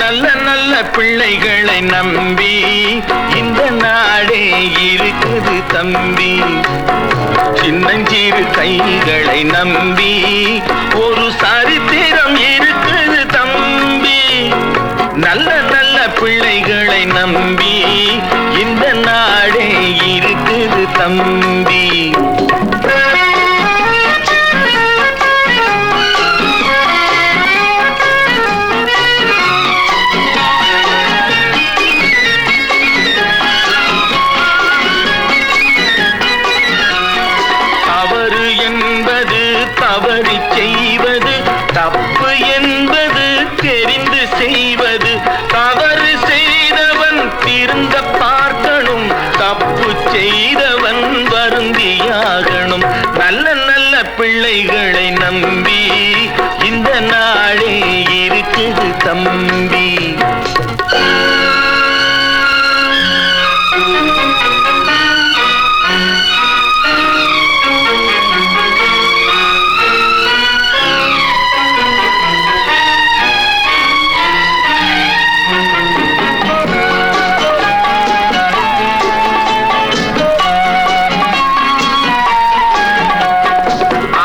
நல்ல நல்ல பிள்ளைகளை நம்பி இந்த நாடே இருக்குது தம்பி. சின்னஞ்சிறு கைகளை நம்பி ஒரு சரித்திரம் இருக்குது தம்பி. நல்ல நல்ல பிள்ளைகளை நம்பி இந்த நாடே இருக்குது தம்பி. தவறு செய்வது தப்பு என்பது தெரிந்து செய்வது. தவறு செய்தவன் திருந்த பார்க்கணும், தப்பு செய்தவன் வருந்தியாகணும். நல்ல நல்ல பிள்ளைகளை நம்பி இந்த நாடே இருக்குது தம்பி.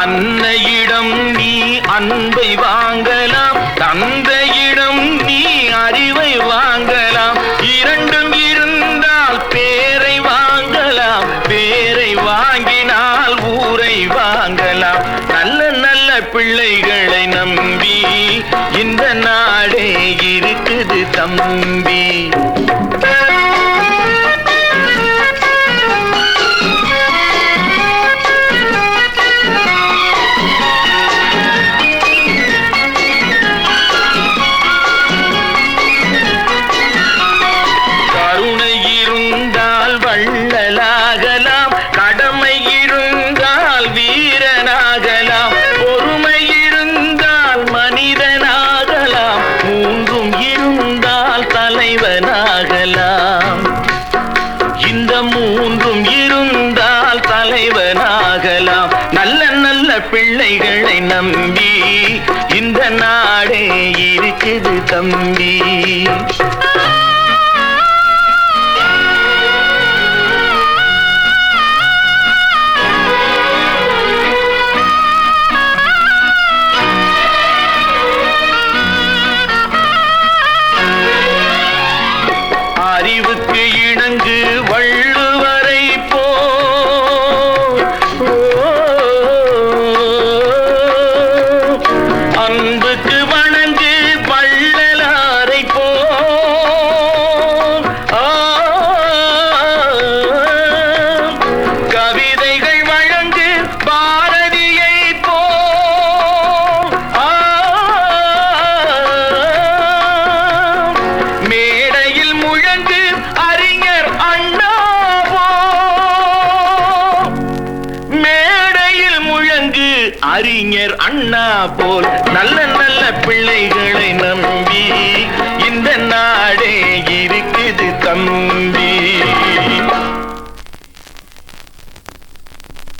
அன்னையிடம் நீ அன்பை வாங்கலாம், தந்தையிடம் நீ அறிவை வாங்கலாம். இரண்டும் இருந்தால் பேரை வாங்கலாம், பேரை வாங்கினால் ஊரை வாங்கலாம். நல்ல நல்ல பிள்ளைகளை நம்பி இந்த நாடே இருக்குது தம்பி. வள்ளலாகலாம், கடமை இருந்தால் வீரனாகலாம், பொறுமை இருந்தால் மனிதனாகலாம், மூன்றும் இருந்தால் தலைவனாகலாம். இந்த மூன்றும் இருந்தால் தலைவனாகலாம். நல்ல நல்ல பிள்ளைகளை நம்பி இந்த நாடே இருக்குது தம்பி. அறிவுக்கு இணங்கு வள்ளுவரை போ, அன்புக்கு வணங்கு வள்ளலாரை போ, கவிதைகள் வழங்கு பாரதியை போ, மேடையில் முழங்கு அறிஞர் அண்ணா போ, மேடையில் முழங்கு அறிஞர் அண்ணா போல் நல்ல நல்ல பிள்ளைகளை நம்பி